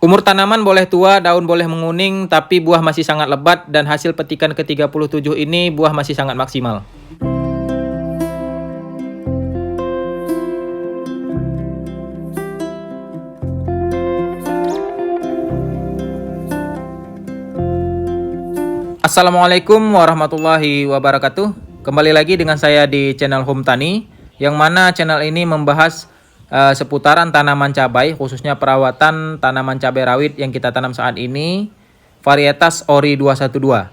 Umur tanaman boleh tua, daun boleh menguning, tapi buah masih sangat lebat dan hasil petikan ke-37 ini buah masih sangat maksimal. Assalamualaikum warahmatullahi wabarakatuh. Kembali lagi dengan saya di channel Home Tani, yang mana channel ini membahas seputaran tanaman cabai, khususnya perawatan tanaman cabai rawit yang kita tanam saat ini, varietas Ori 212.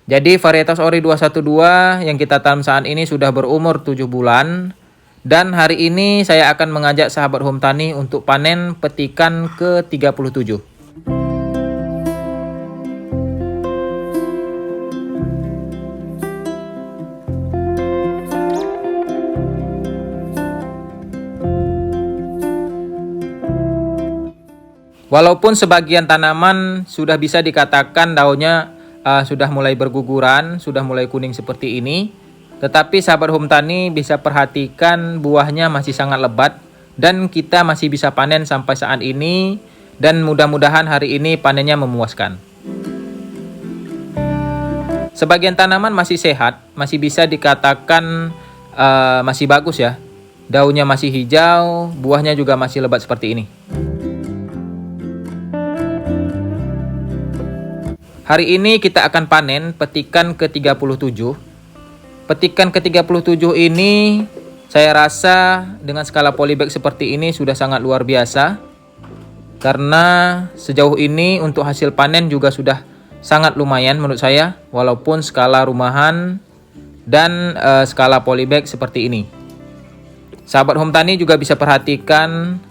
Jadi varietas Ori 212 yang kita tanam saat ini sudah berumur 7 bulan. Dan hari ini saya akan mengajak sahabat Home Tani untuk panen petikan ke-37. Walaupun sebagian tanaman sudah bisa dikatakan daunnya sudah mulai berguguran, sudah mulai kuning seperti ini, tetapi sahabat Home Tani bisa perhatikan buahnya masih sangat lebat dan kita masih bisa panen sampai saat ini, dan mudah-mudahan hari ini panennya memuaskan. Sebagian tanaman masih sehat, masih bisa dikatakan masih bagus ya. Daunnya masih hijau, buahnya juga masih lebat seperti ini. Hari ini kita akan panen petikan ke-37. Petikan ke-37 ini saya rasa dengan skala polybag seperti ini sudah sangat luar biasa. Karena sejauh ini untuk hasil panen juga sudah sangat lumayan menurut saya. Walaupun skala rumahan dan skala polybag seperti ini. Sahabat Home Tani juga bisa perhatikan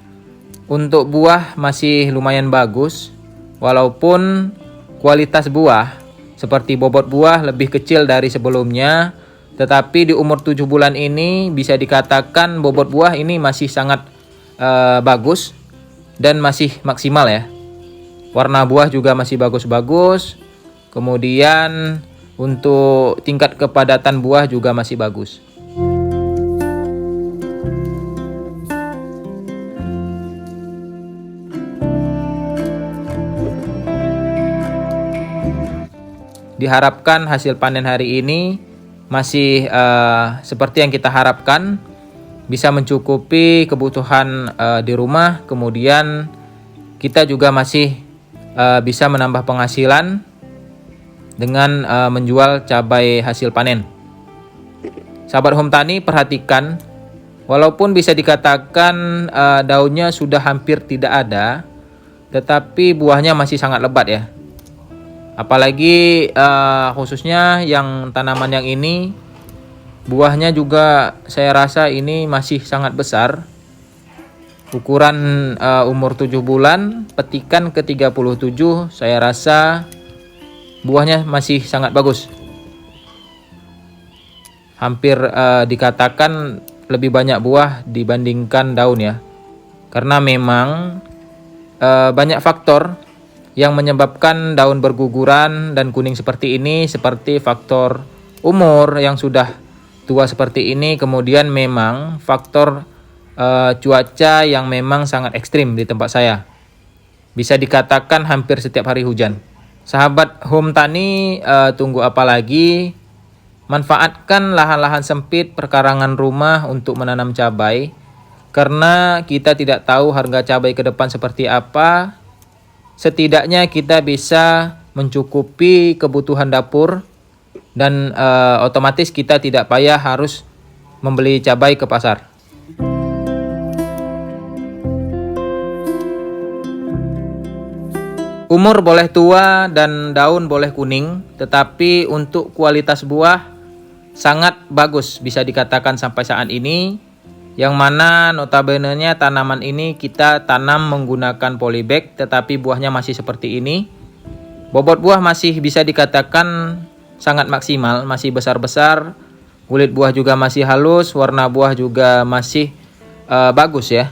untuk buah masih lumayan bagus. Walaupun kualitas buah seperti bobot buah lebih kecil dari sebelumnya, tetapi di umur 7 bulan ini bisa dikatakan bobot buah ini masih sangat bagus dan masih maksimal ya. Warna buah juga masih bagus-bagus. Kemudian untuk tingkat kepadatan buah juga masih bagus. Diharapkan hasil panen hari ini masih seperti yang kita harapkan, bisa mencukupi kebutuhan di rumah. Kemudian kita juga masih bisa menambah penghasilan dengan menjual cabai hasil panen. Sahabat Home Tani perhatikan, walaupun bisa dikatakan daunnya sudah hampir tidak ada, tetapi buahnya masih sangat lebat ya. Apalagi khususnya yang tanaman yang ini, buahnya juga saya rasa ini masih sangat besar. Ukuran umur 7 bulan, petikan ke-37 saya rasa buahnya masih sangat bagus. Hampir dikatakan lebih banyak buah dibandingkan daun ya. Karena memang banyak faktor yang menyebabkan daun berguguran dan kuning seperti ini, seperti faktor umur yang sudah tua seperti ini, kemudian memang faktor cuaca yang memang sangat ekstrim di tempat saya. Bisa dikatakan hampir setiap hari hujan. Sahabat Home Tani, tunggu apa lagi? Manfaatkan lahan-lahan sempit perkarangan rumah untuk menanam cabai, karena kita tidak tahu harga cabai ke depan seperti apa. Setidaknya kita bisa mencukupi kebutuhan dapur dan otomatis kita tidak payah harus membeli cabai ke pasar. Umur boleh tua dan daun boleh kuning, tetapi untuk kualitas buah sangat bagus bisa dikatakan sampai saat ini. Yang mana notabene-nya tanaman ini kita tanam menggunakan polybag, tetapi buahnya masih seperti ini. Bobot buah masih bisa dikatakan sangat maksimal, masih besar-besar. Kulit buah juga masih halus, warna buah juga masih bagus ya.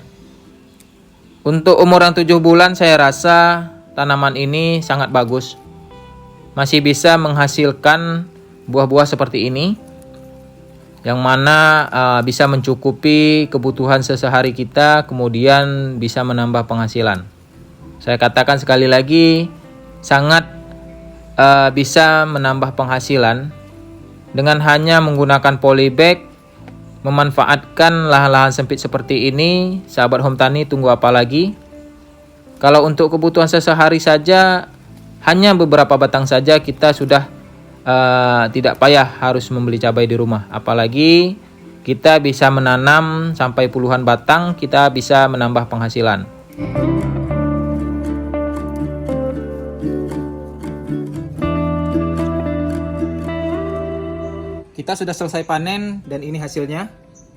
Untuk umur yang 7 bulan saya rasa tanaman ini sangat bagus. Masih bisa menghasilkan buah-buah seperti ini, yang mana bisa mencukupi kebutuhan sehari-hari kita, kemudian bisa menambah penghasilan. Saya katakan sekali lagi, sangat bisa menambah penghasilan dengan hanya menggunakan polybag, memanfaatkan lahan-lahan sempit seperti ini. Sahabat home tani, tunggu apa lagi? Kalau untuk kebutuhan sehari saja, hanya beberapa batang saja kita sudah tidak payah harus membeli cabai di rumah. Apalagi kita bisa menanam sampai puluhan batang, kita bisa menambah penghasilan. Kita sudah selesai panen dan ini hasilnya.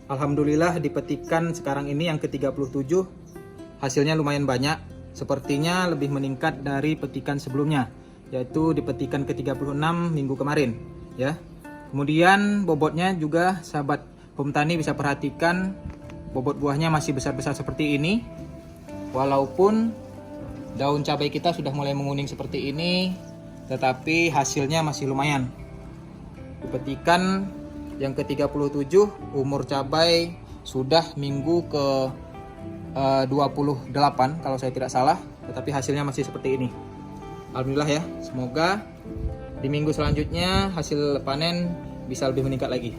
Alhamdulillah dipetikan sekarang ini yang ke-37. Hasilnya lumayan banyak. Sepertinya lebih meningkat dari petikan sebelumnya, yaitu dipetikan ke-36 minggu kemarin, ya. Kemudian bobotnya juga sahabat home tani bisa perhatikan, bobot buahnya masih besar-besar seperti ini. Walaupun daun cabai kita sudah mulai menguning seperti ini, tetapi hasilnya masih lumayan. Dipetikan yang ke-37, umur cabai sudah minggu ke 28 kalau saya tidak salah, tetapi hasilnya masih seperti ini. Alhamdulillah ya, semoga di minggu selanjutnya hasil panen bisa lebih meningkat lagi.